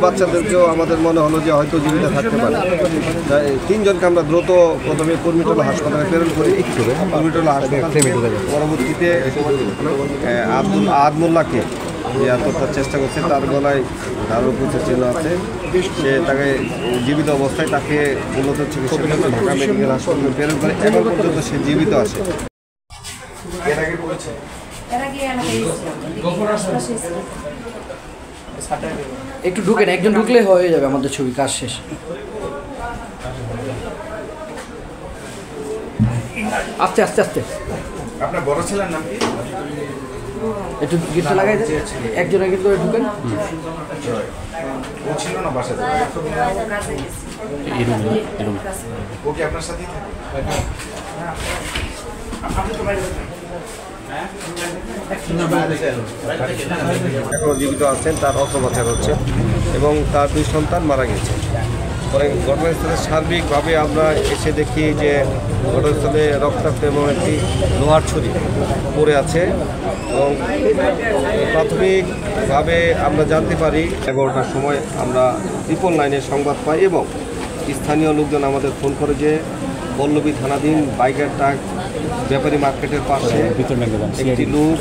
বাচ্চাদেরকেও আমাদের মনে হলো যে হয়তো জীবিত থাকতে পারে। তিনজনকে আমরা দ্রুত প্রথমে কুর্মিটোলা হাসপাতালে প্রেরণ করি। কুর্মিটোলা হাসপাতাল পরবর্তীতে আব্দুল আহাদ মোল্লাকে যে আত্মহত্যার চেষ্টা করছে, তার গলায় আরও কিছু চিহ্ন আছে। সে তাকে জীবিত অবস্থায় তাকে উন্নত চিকিৎসার জন্য ঢাকা মেডিকেল হাসপাতালে প্রেরণ করে। এখন পর্যন্ত সে জীবিত আছে। একটু ঢুকেন, একজন ঢুকলে হয়ে যাবে আমাদের ছবি, কাজ শেষ। আস্তে আস্তে আস্তে। আপনার বড় ছেলের নাম কি? একটু গিটটা লাগাই দেন, একজন একজন করে ঢুকেন। ও ছিল না বাসাতে? ও কি আপনার সাথেই থাকে? এখনও জীবিত আছেন, তার অস্ত্রোপচার হচ্ছে এবং তার 2 সন্তান মারা গেছে। পরে ঘটনাস্থলে সার্বিকভাবে আমরা এসে দেখি যে ঘটনাস্থলে রক্তাক্ত এবং একটি লোহার ছুরি পড়ে আছে এবং প্রাথমিকভাবে আমরা জানতে পারি 11টার সময় আমরা 999 সংবাদ পাই এবং স্থানীয় লোকজন আমাদের ফোন করে যে পল্লবী থানাধীন বাইকের ট্রাক ব্যাপারী মার্কেটের পাশে একটি লোক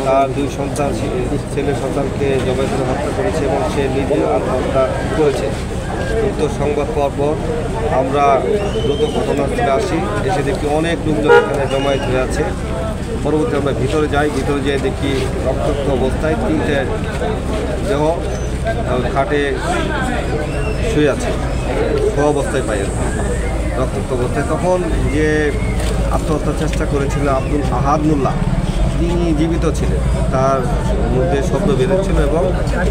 তার 2 সন্তান, ছেলে সন্তানকে জবাই করে হত্যা করেছে এবং সে নিজে আত্মহত্যা করেছে। দ্রুত সংবাদ পাওয়ার পর আমরা দ্রুত ঘটনাস্থলে আসি, এসে দেখি অনেক লোকজন এখানে জমায়েত হয়ে আছে। পরবর্তী আমরা ভিতরে যাই, ভিতরে যেয়ে দেখি রক্তাক্ত অবস্থায় 3টে দেহ খাটে শুয়ে আছে, শোয়া অবস্থায় পাই রক্তাক্ত অবস্থায়। তখন যে আত্মহত্যার চেষ্টা করেছিল আব্দুল আহাদ মোল্লা, তিনি জীবিত ছিলেন, তার মধ্যে শব্দ বেরোচ্ছিল এবং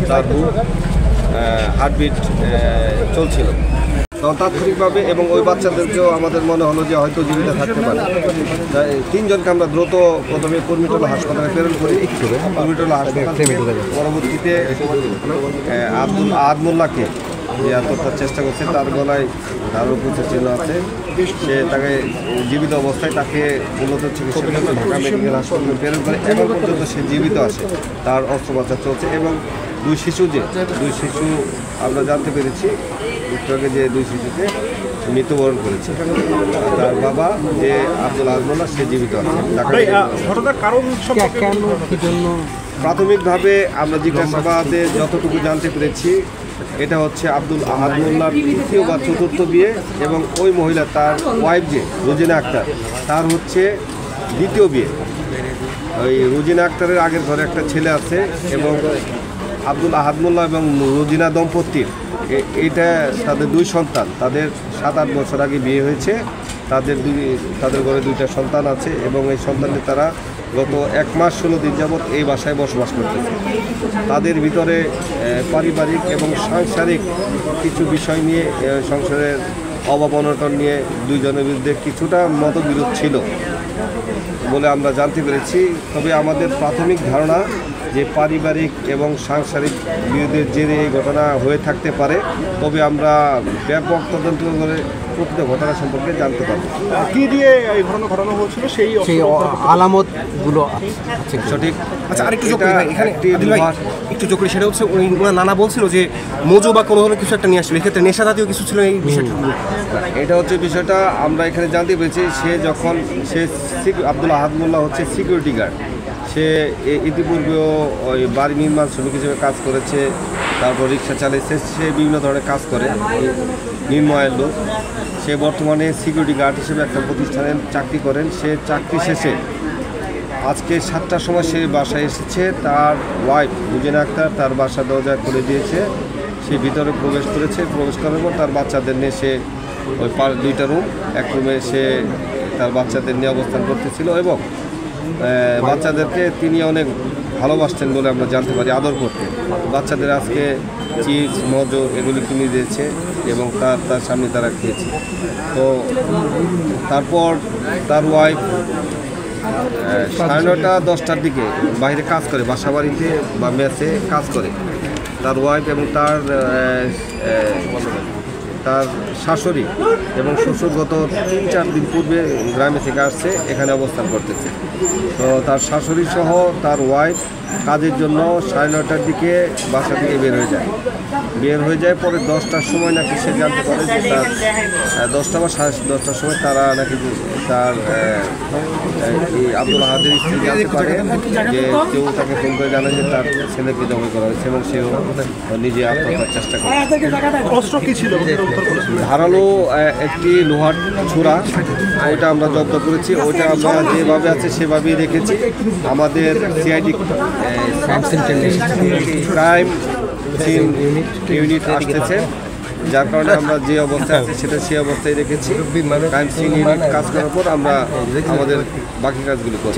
তার বুক হার্টবিট চলছিল তাৎক্ষণিকভাবে এবং ওই বাচ্চাদেরকেও আমাদের মনে হলো যে হয়তো জীবিত থাকতে পারে। তিনজনকে আমরা দ্রুত প্রথমে কুর্মিটোলা হাসপাতালে প্রেরণ করি। কুর্মিটোলা হাসপাতাল পরবর্তীতে আব্দুল আহাদ মোল্লাকে যে আত্মহত্যার চেষ্টা করছে, তার গলায় আরও কিছু চিহ্ন আছে। সে তাকে জীবিত অবস্থায় তাকে উন্নত চিকিৎসার জন্য ঢাকা মেডিকেল হাসপাতালে প্রেরণ করে। এখন পর্যন্ত সে জীবিত আছে, তার অস্ত্রোপচার চলছে এবং 2 শিশু আমরা জানতে পেরেছি একটু আগে যে 2 শিশুকে মৃত্যুবরণ করেছে। তার বাবা যে আব্দুল আহাদ মোল্লা সে জীবিত আছে। ঘটনার কারণ প্রাথমিকভাবে আমরা জিজ্ঞাসাবাদে যতটুকু জানতে পেরেছি, এটা হচ্ছে আব্দুল আহাদ মোল্লার 3য় বা 4র্থ বিয়ে এবং ওই মহিলা তার ওয়াইফ যে রোজিনা আক্তার, তার হচ্ছে 2য় বিয়ে। ওই রোজিনা আক্তারের আগের ঘরে একটা ছেলে আছে এবং আব্দুল আহাদ মোল্লা এবং রোজিনা দম্পতির এটা তাদের 2 সন্তান, তাদের 7-8 বছর আগে বিয়ে হয়েছে। তাদের ঘরে 2টা সন্তান আছে এবং এই সন্তানদের তারা গত 1 মাস 16 দিন যাবৎ এই বাসায় বসবাস করতেছে। তাদের ভিতরে পারিবারিক এবং সাংসারিক কিছু বিষয় নিয়ে, সংসারের অভাব অনটন নিয়ে 2 জনের বিরুদ্ধে কিছুটা মতবিরোধ ছিল বলে আমরা জানতে পেরেছি। তবে আমাদের প্রাথমিক ধারণা যে পারিবারিক এবং সাংসারিক বিরোধের জেরে এই ঘটনা হয়ে থাকতে পারে। তবে আমরা ব্যাপক তদন্ত করে প্রকৃত ঘটনা সম্পর্কে জানতে পারবো। কি দিয়ে এই ঘটনা হয়েছিল সেই আলামতগুলো সঠিক। আচ্ছা, আরেকটু যোগ করি এখানে একটু যোগ করি, সেটা হচ্ছে ওনার নানা বলছিল যে মজু বা কোনো ধরনের কিছু একটা নিয়ে আসছিল, এক্ষেত্রে নেশা জাতীয় কিছু ছিল এই বিষয়টা। এটা হচ্ছে বিষয়টা আমরা এখানে জানতে পেরেছি। সে আব্দুল আহাদ মোল্লা হচ্ছে সিকিউরিটি গার্ড। সে ইতিপূর্বেও ওই বাড়ি নির্মাণ শ্রমিক হিসেবে কাজ করেছে, তারপর রিক্সা চালিয়েছে, সে বিভিন্ন ধরনের কাজ করে, নির্ময়ের লোক। সে বর্তমানে সিকিউরিটি গার্ড হিসেবে একটা প্রতিষ্ঠানে চাকরি করেন। সে চাকরি শেষে আজকে 7টার সময় সে বাসায় এসেছে। তার ওয়াইফ রোজিনা আক্তার তার বাসা দরজা খুলে দিয়েছে, সে ভিতরে প্রবেশ করেছে। প্রবেশ করার পর তার বাচ্চাদের নিয়ে সে ওই 2টা রুম, এক রুমে সে তার বাচ্চাদের নিয়ে অবস্থান করতেছিল এবং বাচ্চাদেরকে তিনি অনেক ভালোবাসতেন বলে আমরা জানতে পারি, আদর করতেন। বাচ্চাদের আজকে চিপস মজো এগুলি কিনে দিয়েছে এবং তার সামনে তারা খেয়েছে। তো তারপর তার ওয়াইফ 9:30-10টার দিকে বাইরে কাজ করে, বাসা বাড়িতে বা মেসে কাজ করে। তার ওয়াইফ এবং তার তার শাশুড়ি এবং শ্বশুর গত 3-4 দিন পূর্বে গ্রামে থেকে আসছে, এখানে অবস্থান করতেছে। তো তার শাশুড়ি সহ তার ওয়াইফ কাজের জন্য 9:30টার দিকে বাসা থেকে বের হয়ে যায়। পরে 10টার সময় নাকি সে জানতে পারে যে তার 10টা বা 10:30টার সময় তারা নাকি তার আব্দুল আহাদের স্ত্রী জানতে পারে যে কেউ তাকে ফোন করে জানায় যে তার ছেলেকে জবাই করা হয়েছে এবং সেও নিজে আত্মহত্যার চেষ্টা করে। অস্ত্র কি ছিল? ধারালো একটি লোহার ছুরা, ওইটা আমরা জব্দ করেছি। ওইটা আমরা যেভাবে আছে সেভাবেই রেখেছি। আমাদের সিআইডি ক্রাইম সিন ইউনিট আসতেছে, যার কারণে আমরা যে অবস্থায় আছি সেটা সেই অবস্থায় রেখেছি। ক্রাইম সিন ইউনিট কাজ করার পর আমরা আমাদের বাকি কাজগুলি করব।